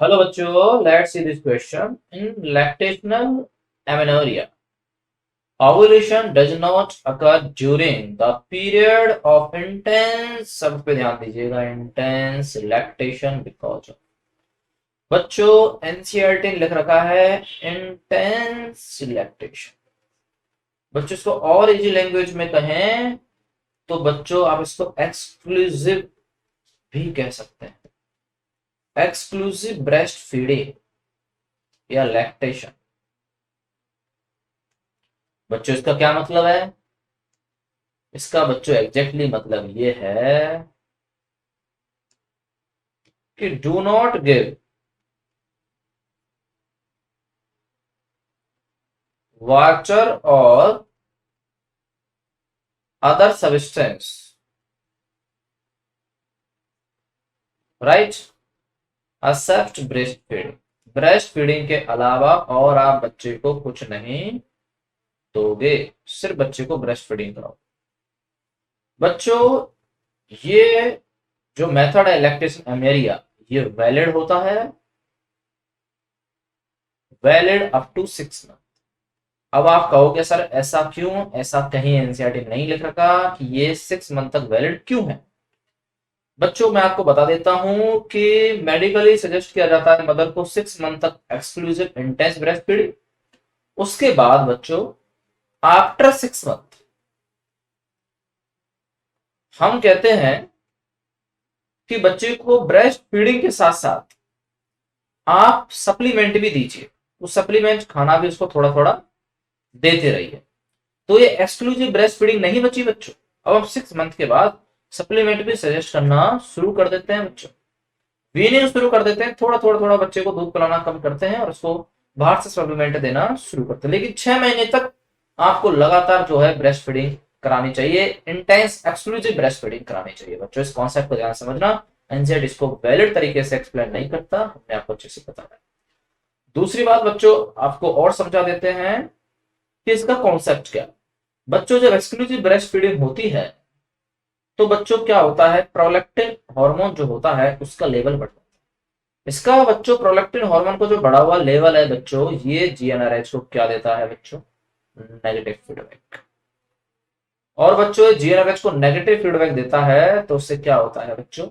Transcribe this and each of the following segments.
Hello बच्चों, let's see this question. In lactational amenorrhea, ovulation does not occur during the period of intense, सब पे ध्यान दीजिएगा, intense lactation because of बच्चों NCERT ने लिख रखा है intense lactation। बच्चों इसको और इजी लैंग्वेज में कहें तो बच्चों आप इसको एक्सक्लूसिव भी कह सकते हैं, एक्सक्लूसिव ब्रेस्ट फीडिंग या लैक्टेशन। बच्चों इसका क्या मतलब है? इसका बच्चों एग्जैक्टली मतलब ये है कि डू नॉट गिव वाटर और other substance, right, except breast feeding. Breast feeding के अलावा और आप बच्चे को कुछ नहीं दोगे, सिर्फ बच्चे को ब्रेस्ट फीडिंग कराओ। बच्चों ये जो मेथड है लैक्टेशन एमेरिया, ये वैलिड होता है, वैलिड अप टू 6 मंथ। अब आप कहोगे सर ऐसा क्यों, ऐसा कहीं एनसीईआरटी नहीं लिख रखा कि ये 6 मंथ तक वैलिड क्यों है। बच्चों मैं आपको बता देता हूं कि मेडिकली सजेस्ट किया जाता है मदर को 6 मंथ तक एक्सक्लूसिव इंटेंस ब्रेस्ट फीडिंग। उसके बाद बच्चों आफ्टर 6 मंथ हम कहते हैं कि बच्चे को ब्रेस्ट फीडिंग के साथ साथ आप सप्लीमेंट भी दीजिए, उस सप्लीमेंट खाना भी उसको थोड़ा थोड़ा देते रहिए। तो ये एक्सक्लूसिव ब्रेस्ट फीडिंग नहीं बची बच्चों। अब हम 6 मंथ के बाद सप्लीमेंट भी सजेस्ट करना शुरू कर देते हैं बच्चों, वीनिंग शुरू कर देते हैं, थोड़ा थोड़ा थोड़ा बच्चे को दूध पिलाना कम करते हैं और उसको बाहर से सप्लीमेंट देना शुरू करते हैं। लेकिन 6 महीने तक आपको लगातार जो है ब्रेस्ट फीडिंग करानी चाहिए, इंटेंस एक्सक्लूसिव ब्रेस्ट फीडिंग करानी चाहिए। बच्चों इस कॉन्सेप्ट को ध्यान समझना, एनसीईआरटी इसको वैलिड तरीके से एक्सप्लेन नहीं करता, हमने आपको अच्छे से बताया। दूसरी बात बच्चों आपको और समझा देते हैं कि इसका कॉन्सेप्ट क्या। बच्चों जब एक्सक्लूसिव ब्रेस्ट फीडिंग होती है तो बच्चों क्या होता है, प्रोलैक्टिन हार्मोन जो होता है उसका लेवल बढ़ता है। इसका बच्चों प्रोलैक्टिन हार्मोन को जो बढ़ा हुआ लेवल है बच्चों, ये जीएनआरएच को क्या देता है बच्चों, नेगेटिव फीडबैक। और बच्चों जीएनआरएच को नेगेटिव फीडबैक देता है तो उससे क्या होता है बच्चों,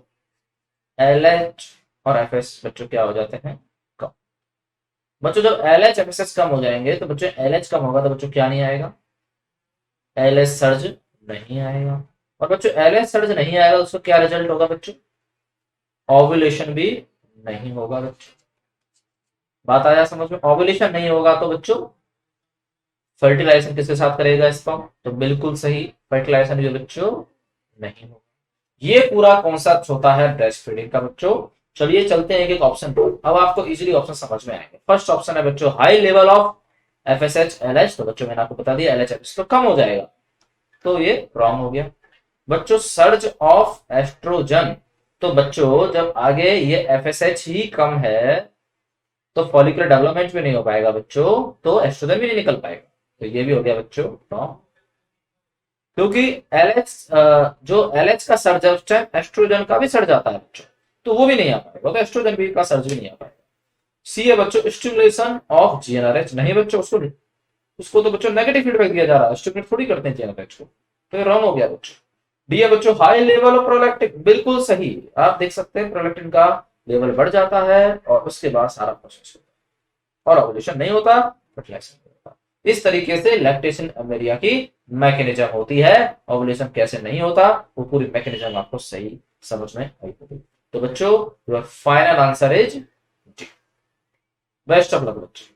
एलएच और एफएस बच्चों क्या हो जाते हैं, कम। बच्चों जब एलएच एफएसएस कम हो जाएंगे तो बच्चों एलएच कम होगा तो बच्चों क्या नहीं आएगा, एलएच सर्ज नहीं आएगा। और बच्चों एलएच सर्ज नहीं आएगा तो उसका क्या रिजल्ट होगा बच्चों, ओव्यूलेशन भी नहीं होगा बच्चों। बात आया समझ में, ओव्यूलेशन नहीं होगा तो बच्चों फर्टिलाइजेशन किसके साथ करेगा स्पर्म, तो बिल्कुल सही, फर्टिलाइजेशन जो बच्चों नहीं होगा। ये पूरा कॉन्सेप्ट होता है ब्रेस्ट फीडिंग का बच्चों। चलिए चलते हैं एक एक ऑप्शन पर, अब आपको इजीली ऑप्शन समझ में आएंगे। फर्स्ट ऑप्शन है बच्चों high level of FSH LH, तो बच्चों मैंने आपको बता दिया एलएच एफएस तो कम हो जाएगा, तो ये रॉन्ग हो गया। बच्चों सर्ज ऑफ एस्ट्रोजन, तो बच्चों जब आगे ये एफएसएच ही कम है तो फॉलिकुलर डेवलपमेंट भी नहीं हो पाएगा बच्चों, तो एस्ट्रोजन भी नहीं निकल पाएगा, तो ये भी हो गया बच्चों रॉन्ग। क्योंकि एलएच जो एलएच का सर्ज है उस टाइम एस्ट्रोजन का भी सर्ज आता है बच्चों, तो वो भी नहीं आ पाएगा, तो एस्ट्रोजन भी का सर्ज भी नहीं आ पाएगा। सी है बच्चों स्टिमुलेशन ऑफ जीएनआरएच, नहीं बच्चों उसको उसको तो बच्चों नेगेटिव फीडबैक दिया जा रहा है, स्टिमुलेट थोड़ी करते हैं जीएनआरएच को, तो ये रॉन्ग हो गया बच्चों। डी है बच्चों हाई लेवल ऑफ प्रोलैक्टिन, बिल्कुल सही, आप देख सकते हैं प्रोलैक्टिन का लेवल बढ़ जाता है और उसके बाद सारा प्रोसेस होता है और ओवुलेशन नहीं होता, फर्टिलाइजेशन नहीं होता। इस तरीके से लैक्टेशन एमेरिया की मैकेनिज्म होती है, ओवुलेशन कैसे नहीं होता वो पूरी मैकेनिज्म आपको सही समझ में आई होगी। तो बच्चों your final answer is D. Best of luck बच्चों।